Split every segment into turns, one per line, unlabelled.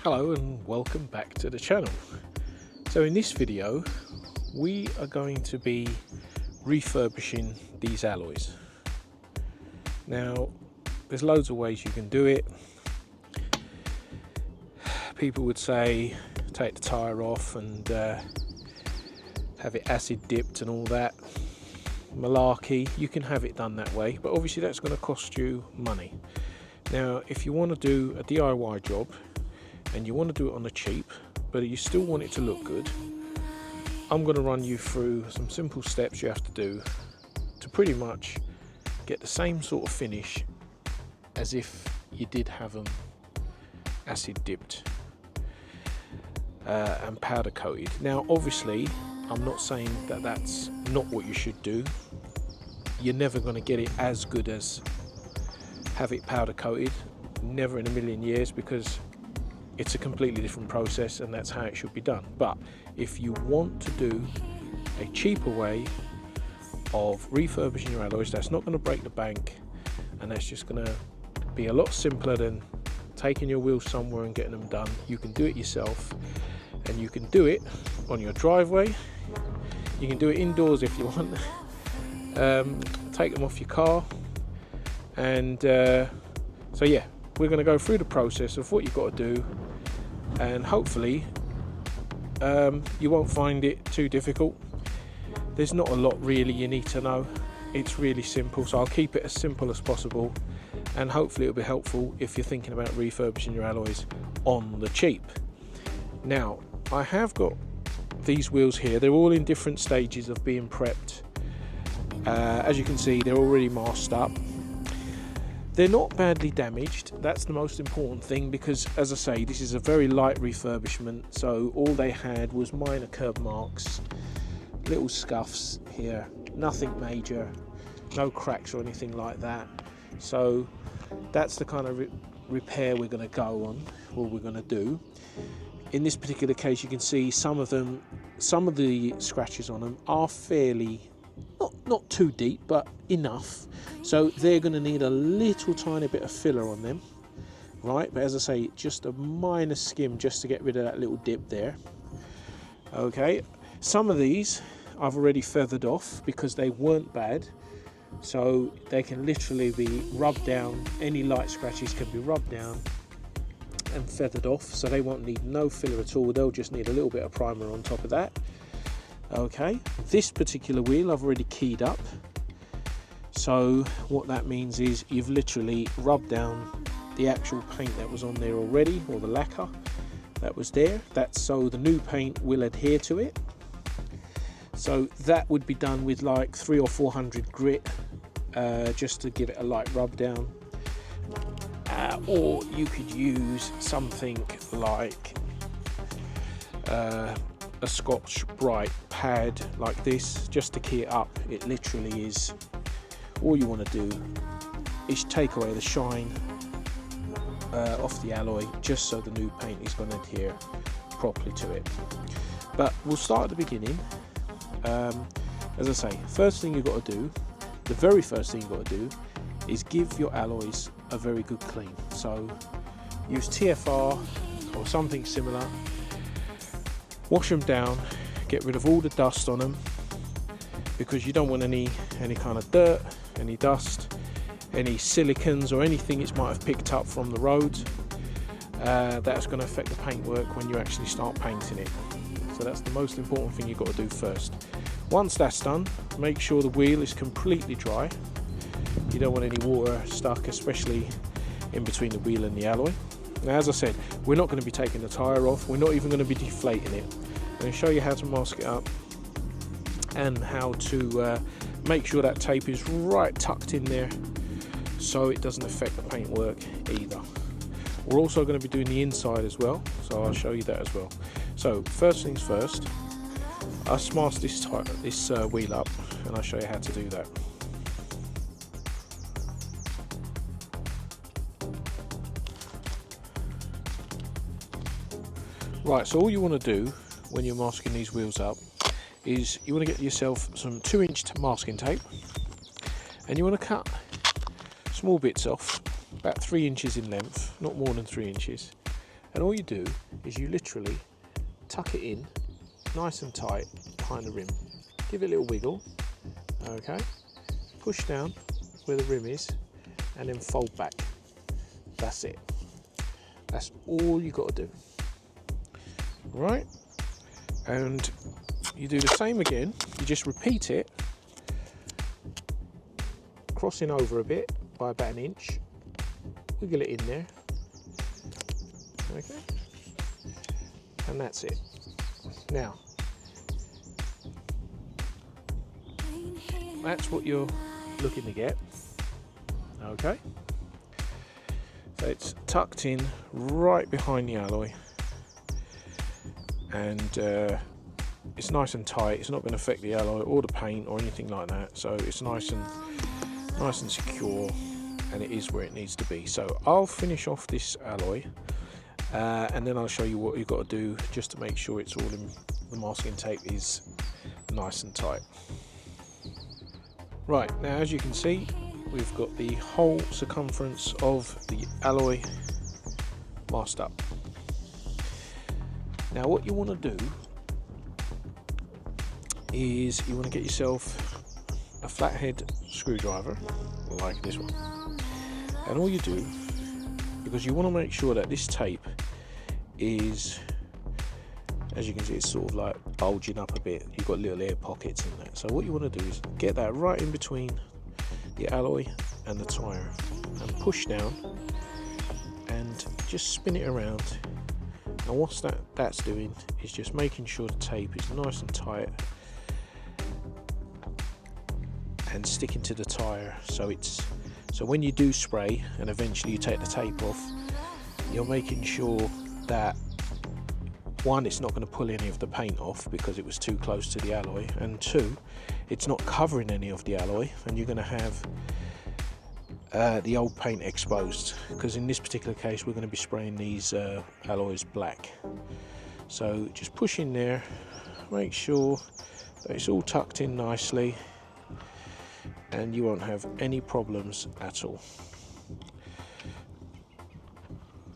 Hello and welcome back to the channel. So in this video we are going to be refurbishing these alloys. Now there's loads of ways you can do it. People would say take the tyre off and have it acid dipped and all that malarkey. You can have it done that way, but obviously that's going to cost you money. Now if you want to do a DIY job and you want to do it on the cheap, but you still want it to look good, I'm going to run you through some simple steps you have to do to pretty much get the same sort of finish as if you did have them acid dipped and powder coated. Now obviously I'm not saying that that's not what you should do. You're never going to get it as good as have it powder coated, never in a million years, because it's a completely different process and that's how it should be done. But if you want to do a cheaper way of refurbishing your alloys that's not going to break the bank, and that's just going to be a lot simpler than taking your wheels somewhere and getting them done, you can do it yourself. And you can do it on your driveway, you can do it indoors if you want. Take them off your car, and so yeah, we're going to go through the process of what you've got to do, and hopefully you won't find it too difficult. There's not a lot really you need to know. It's really simple, so I'll keep it as simple as possible, and hopefully it'll be helpful if you're thinking about refurbishing your alloys on the cheap. Now I have got these wheels here. They're all in different stages of being prepped. As you can see, they're already masked up. They're not badly damaged. That's the most important thing, because as I say, this is a very light refurbishment, so all they had was minor curb marks, little scuffs here, nothing major, no cracks or anything like that. So that's the kind of repair we're going to go on, or we're going to do. In this particular case, you can see some of the scratches on them are fairly, not too deep, but enough. So they're going to need a little tiny bit of filler on them, right? But as I say, just a minor skim just to get rid of that little dip there. Okay, some of these I've already feathered off because they weren't bad. So they can literally be rubbed down. Any light scratches can be rubbed down and feathered off, so they won't need no filler at all. They'll just need a little bit of primer on top of that. Okay, this particular wheel I've already keyed up, so what that means is you've literally rubbed down the actual paint that was on there already, or the lacquer that was there. That's so the new paint will adhere to it. So that would be done with like 300 or 400 grit, just to give it a light rub down. Or you could use something like a Scotch Brite pad like this, just to key it up. It literally is, all you want to do is take away the shine off the alloy, just so the new paint is going to adhere properly to it. But we'll start at the beginning. As I say, first thing you've got to do, the very first thing you've got to do, is give your alloys a very good clean. So use TFR or something similar, wash them down, get rid of all the dust on them, because you don't want any kind of dirt, any dust, any silicons or anything it might have picked up from the road. That's going to affect the paintwork when you actually start painting it. So that's the most important thing you've got to do first. Once that's done, make sure the wheel is completely dry. You don't want any water stuck, especially in between the wheel and the alloy. Now, as I said, we're not going to be taking the tyre off. We're not even going to be deflating it. I'm going to show you how to mask it up and how to make sure that tape is right tucked in there, so it doesn't affect the paintwork either. We're also going to be doing the inside as well, so I'll show you that as well. So first things first, I'll mask this wheel up, and I'll show you how to do that. Right, so all you want to do when you're masking these wheels up is you want to get yourself some 2-inch masking tape, and you want to cut small bits off, about 3 inches in length, not more than 3 inches, And all you do is you literally tuck it in nice and tight behind the rim. Give it a little wiggle, okay? Push down where the rim is and then fold back. That's it. That's all you got to do. Right? And you do the same again. You just repeat it, crossing over a bit by about 1 inch. Wiggle it in there. Okay? And that's it. Now, that's what you're looking to get. Okay? So it's tucked in right behind the alloy, and it's nice and tight. It's not going to affect the alloy or the paint or anything like that. So it's nice and secure, and it is where it needs to be. So I'll finish off this alloy, and then I'll show you what you've got to do just to make sure it's all in. The masking tape is nice and tight. Right, now as you can see, we've got the whole circumference of the alloy masked up. Now what you want to do is you want to get yourself a flathead screwdriver like this one, and all you do, because you want to make sure that this tape is, as you can see, it's sort of like bulging up a bit. You've got little air pockets in that. So what you want to do is get that right in between the alloy and the tyre and push down and just spin it around. And what that's doing is just making sure the tape is nice and tight and sticking to the tyre. So when you do spray and eventually you take the tape off, you're making sure that, one, it's not going to pull any of the paint off because it was too close to the alloy, and two, it's not covering any of the alloy, and you're going to have the old paint exposed, because in this particular case we're going to be spraying these alloys black. So just push in there, make sure that it's all tucked in nicely, and you won't have any problems at all.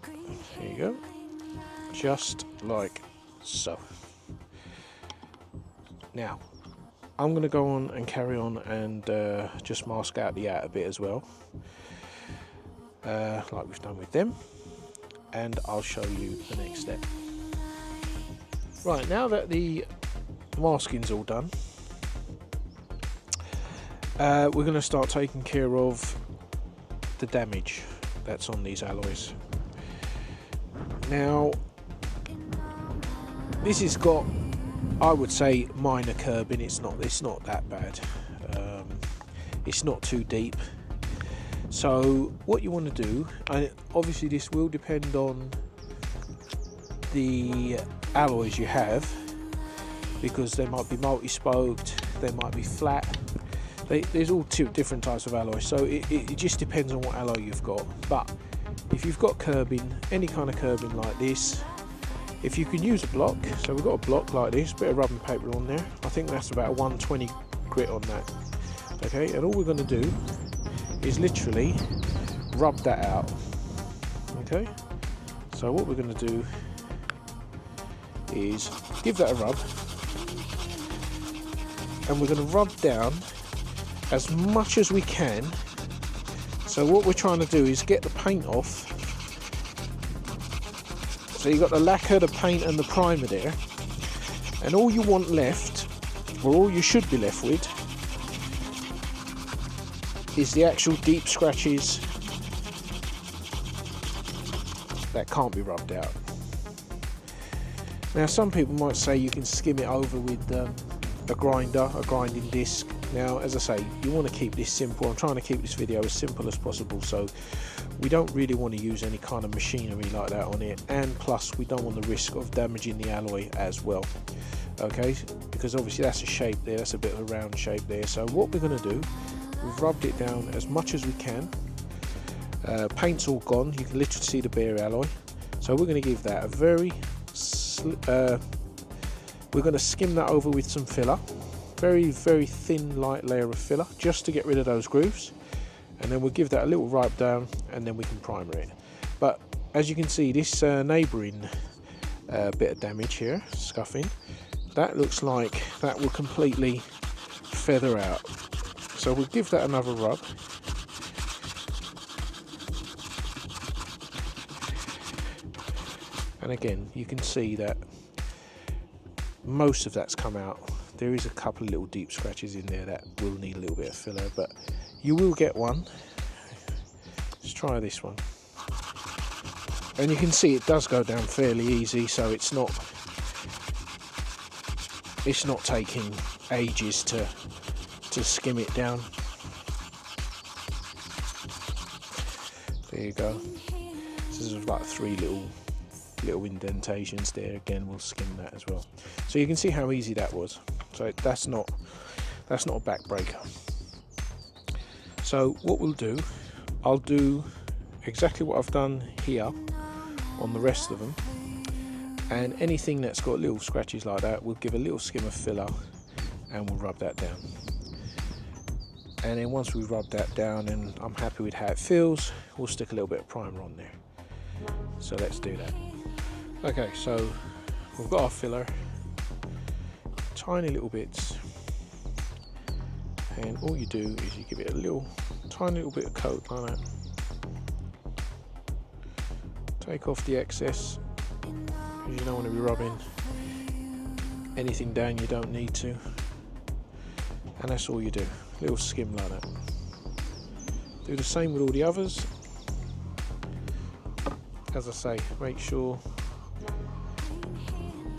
There you go. Just like so. Now I'm going to go on and carry on and just mask out the outer bit as well, like we've done with them, and I'll show you the next step. Right, now that the masking's all done, we're going to start taking care of the damage that's on these alloys. Now this has got, I would say, minor curbing. It's not that bad. It's not too deep. So what you want to do, and obviously this will depend on the alloys you have, because they might be multi-spoked, they might be flat. There's all two different types of alloys, so it just depends on what alloy you've got. But if you've got curbing, any kind of curbing like this, if you can use a block, so we've got a block like this, bit of rubbing paper on there. I think that's about a 120 grit on that. Okay, and all we're going to do is literally rub that out. Okay, so what we're going to do is give that a rub, and we're going to rub down as much as we can. So what we're trying to do is get the paint off. So you've got the lacquer, the paint and the primer there, and all you want left, or all you should be left with, is the actual deep scratches that can't be rubbed out. Now some people might say you can skim it over with a grinding disc. Now, as I say, you want to keep this simple. I'm trying to keep this video as simple as possible, so we don't really want to use any kind of machinery like that on it, and plus we don't want the risk of damaging the alloy as well. Okay, because obviously that's a shape there, that's a bit of a round shape there. So what we're going to do, we've rubbed it down as much as we can. Paint's all gone, you can literally see the bare alloy. So we're going to give that a very we're going to skim that over with some filler, very thin light layer of filler, just to get rid of those grooves, and then we'll give that a little wipe down, and then we can primer it. But as you can see, this neighbouring bit of damage here, scuffing, that looks like that will completely feather out. So we'll give that another rub. And again, you can see that most of that's come out. There is a couple of little deep scratches in there that will need a little bit of filler, but you will get one. Let's try this one. And you can see it does go down fairly easy, so it's not taking ages to skim it down. There you go. This is like 3 little indentations there. Again, we'll skim that as well. So you can see how easy that was. So that's not a backbreaker. So what we'll do, I'll do exactly what I've done here on the rest of them, and anything that's got little scratches like that, we'll give a little skim of filler and we'll rub that down. And then once we rub that down and I'm happy with how it feels, we'll stick a little bit of primer on there. So let's do that. Okay, so we've got our filler, tiny little bits, and all you do is you give it a tiny little bit of coat like that. Take off the excess, because you don't want to be rubbing anything down you don't need to, and that's all you do, a little skim like that. Do the same with all the others. As I say, make sure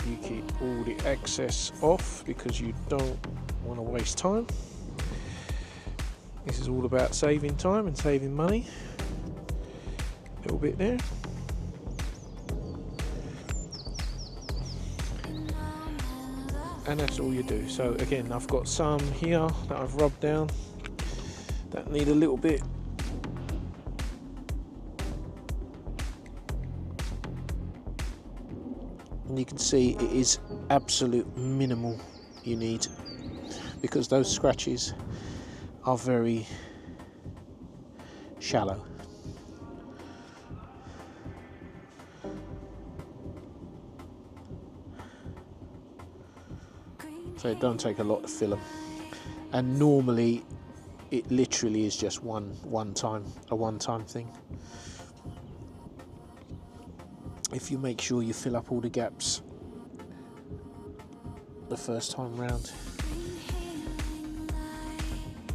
you keep all the excess off because you don't want to waste time. This is all about saving time and saving money. A little bit there. And that's all you do. So again, I've got some here that I've rubbed down that need a little bit. And you can see it is absolute minimal you need, because those scratches are very shallow. So it don't take a lot to fill them, and normally it literally is just a one-time thing. If you make sure you fill up all the gaps the first time round.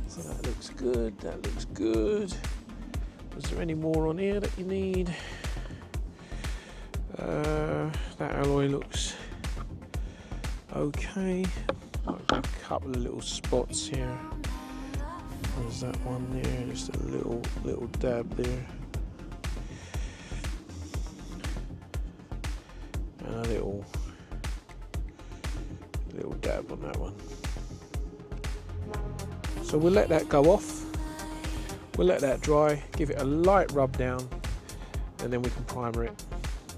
So that looks good, that looks good. Is there any more on here that you need? That alloy looks okay. Like a couple of little spots here. There's that one there, just a little dab there. And a little dab on that one. So we'll let that go off. We'll let that dry, give it a light rub down, and then we can primer it,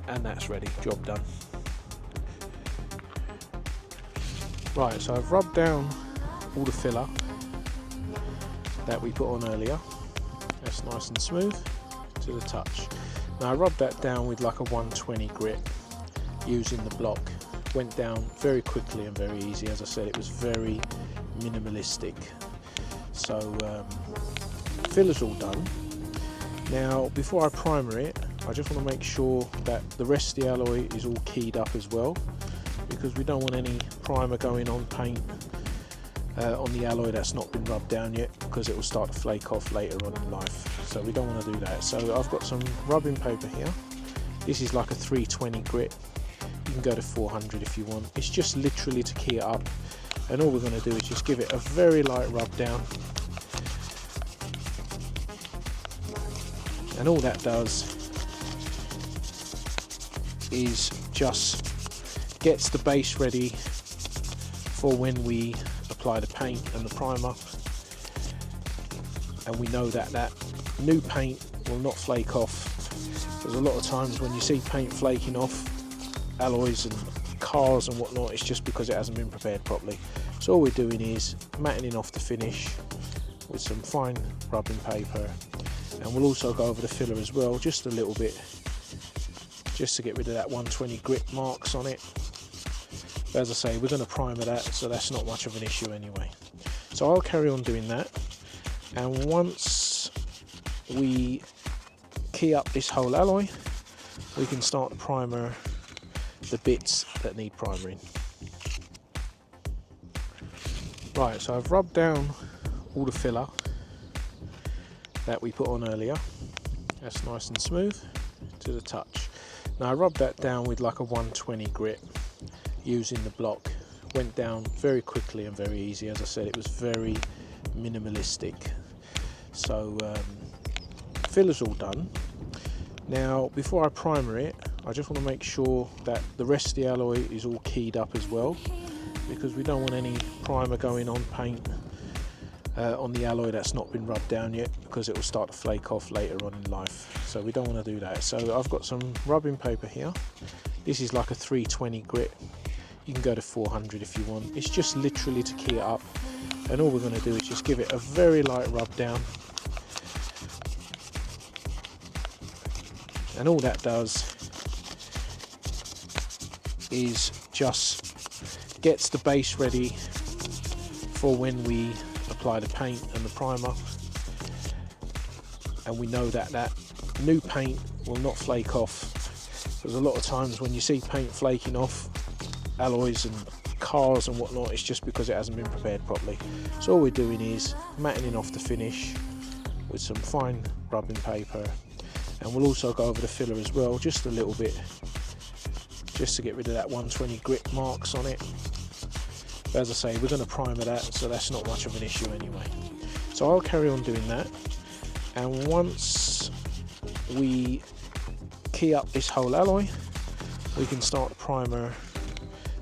and that's ready, job done. Right, so I've rubbed down all the filler that we put on earlier. That's nice and smooth to the touch. Now I rubbed that down with like a 120 grit using the block. Went down very quickly and very easy. As I said, it was very minimalistic. So filler's all done. Now before I primer it, I just want to make sure that the rest of the alloy is all keyed up as well, because we don't want any primer going on paint on the alloy that's not been rubbed down yet, because it will start to flake off later on in life. So we don't want to do that. So I've got some rubbing paper here. This is like a 320 grit. You can go to 400 if you want. It's just literally to key it up, and all we're going to do is just give it a very light rub down, and all that does is just gets the base ready for when we apply the paint and the primer, and we know that that new paint will not flake off. There's a lot of times when you see paint flaking off alloys and cars and whatnot, it's just because it hasn't been prepared properly. So all we're doing is matting off the finish with some fine rubbing paper, and we'll also go over the filler as well, just a little bit, just to get rid of that 120 grit marks on it. But as I say, we're going to primer that, so that's not much of an issue anyway. So I'll carry on doing that, and once we key up this whole alloy, we can start to primer the bits that need primering. Right, so I've rubbed down all the filler that we put on earlier. That's nice and smooth to the touch. Now I rubbed that down with like a 120 grit using the block. Went down very quickly and very easy. As I said, it was very minimalistic. So filler's all done. Now before I primer it, I just want to make sure that the rest of the alloy is all keyed up as well, because we don't want any primer going on paint on the alloy that's not been rubbed down yet, because it will start to flake off later on in life. So we don't want to do that. So I've got some rubbing paper here. This is like a 320 grit. You can go to 400 if you want. It's just literally to key it up, and all we're going to do is just give it a very light rub down, and all that does is just gets the base ready for when we apply the paint and the primer, and we know that that new paint will not flake off, because a lot of times when you see paint flaking off alloys and cars and whatnot, it's just because it hasn't been prepared properly. So all we're doing is matting off the finish with some fine rubbing paper, and we'll also go over the filler as well, just a little bit, just to get rid of that 120 grit marks on it. But as I say, we're going to primer that, so that's not much of an issue anyway. So I'll carry on doing that, and once we key up this whole alloy, we can start to primer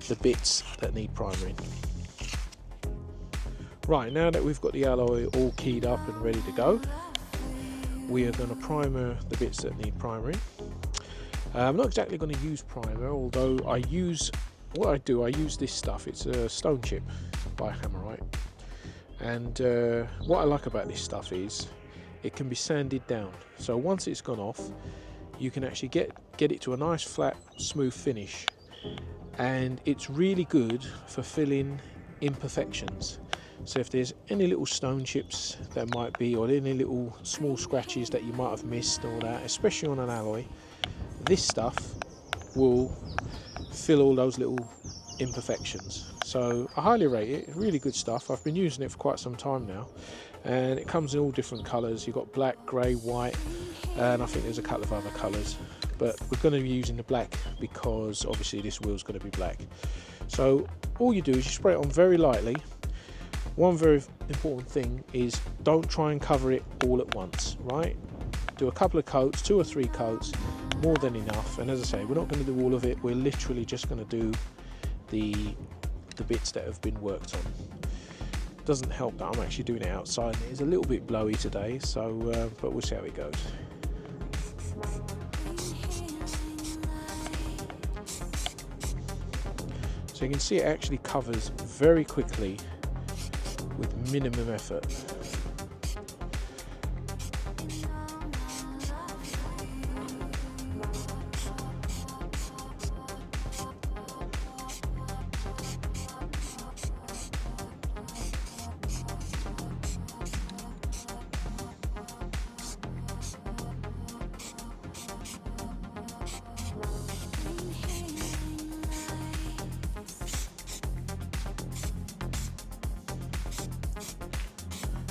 the bits that need primering. Right, now that we've got the alloy all keyed up and ready to go, we are going to primer the bits that need primering. I'm not exactly going to use primer, although I use this stuff. It's a stone chip by Hammerite, and what I like about this stuff is it can be sanded down, so once it's gone off you can actually get it to a nice flat smooth finish, and it's really good for filling imperfections. So if there's any little stone chips that might be, or any little small scratches that you might have missed, all that, especially on an alloy, this stuff will fill all those little imperfections. So I highly rate it. Really good stuff. I've been using it for quite some time now, and it comes in all different colours. You've got black, grey, white, and I think there's a couple of other colours, but we're going to be using the black because obviously this wheel's going to be black. So all you do is you spray it on very lightly. One very important thing is don't try and cover it all at once, right? Do a couple of coats, 2 or 3 coats, more than enough. And as I say, we're not going to do all of it. We're literally just going to do the bits that have been worked on. It doesn't help that I'm actually doing it outside. It's a little bit blowy today, so but we'll see how it goes. So you can see it actually covers very quickly with minimum effort.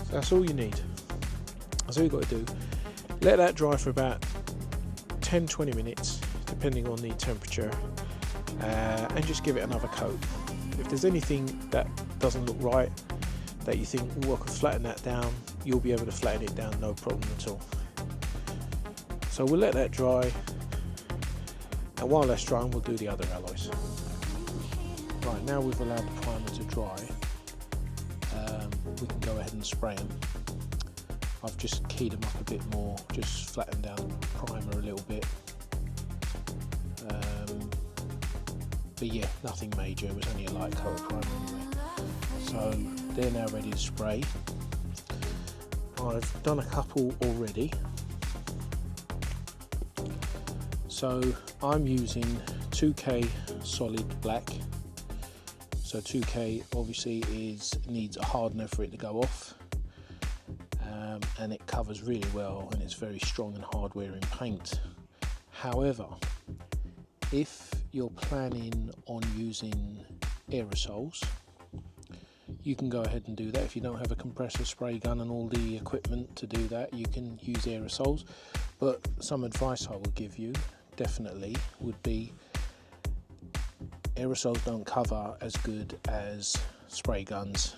That's all you need. That's all you've got to do. Let that dry for about 10-20 minutes, depending on the temperature, and just give it another coat. If there's anything that doesn't look right, that you think, oh, I could flatten that down, you'll be able to flatten it down, no problem at all. So we'll let that dry, and while that's drying, we'll do the other alloys. Right, now we've allowed the primer to dry, we can go ahead and spray them. I've just keyed them up a bit more, just flattened down the primer a little bit. But yeah, nothing major, it was only a light coat of primer anyway. So they're now ready to spray. I've done a couple already. So I'm using 2K solid black. So 2K obviously needs a hardener for it to go off, and it covers really well, and it's very strong and hard wearing paint. However, if you're planning on using aerosols, you can go ahead and do that. If you don't have a compressor, spray gun and all the equipment to do that, you can use aerosols. But some advice I will give you definitely would be aerosols don't cover as good as spray guns,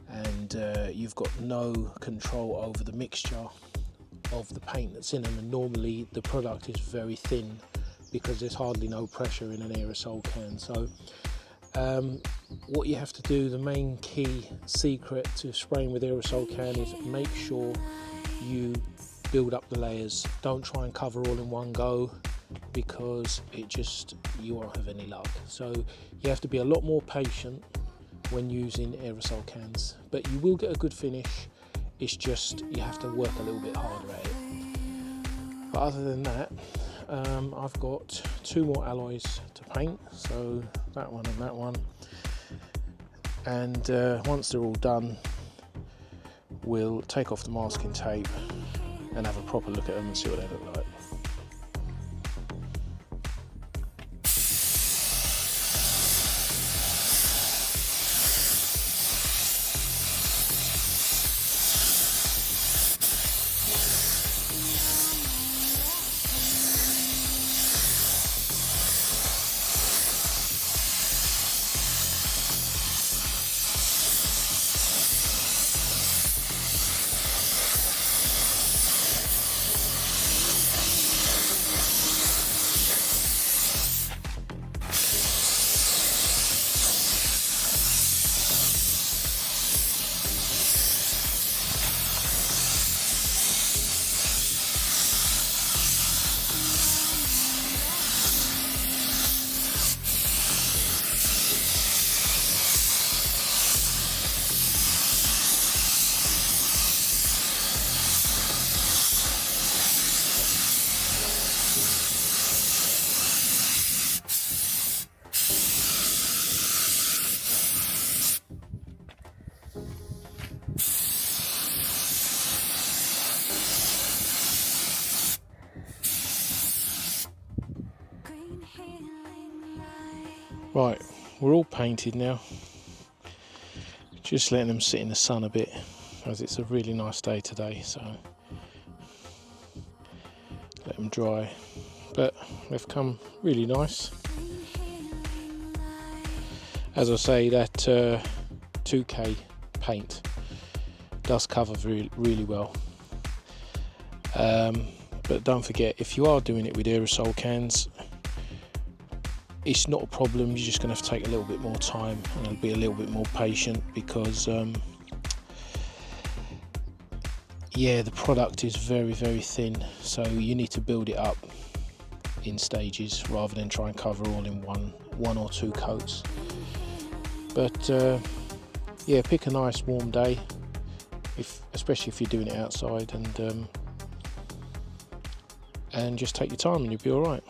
and you've got no control over the mixture of the paint that's in them, and normally the product is very thin because there's hardly no pressure in an aerosol can. So what you have to do, the main key secret to spraying with aerosol can, is make sure you build up the layers. Don't try and cover all in one go, because you won't have any luck. So you have to be a lot more patient when using aerosol cans, but you will get a good finish. It's just you have to work a little bit harder at it. But other than that, I've got 2 more alloys to paint, so that one and that one, and once they're all done, we'll take off the masking tape and have a proper look at them and see what they look like. Right, we're all painted now. Just letting them sit in the sun a bit, as it's a really nice day today, so let them dry. But they've come really nice. As I say, that 2K paint does cover really well. But don't forget, if you are doing it with aerosol cans, it's not a problem. You're just going to have to take a little bit more time and be a little bit more patient, because yeah, the product is very thin, so you need to build it up in stages rather than try and cover all in one or 2 coats. But yeah, pick a nice warm day, especially if you're doing it outside, and just take your time and you'll be all right.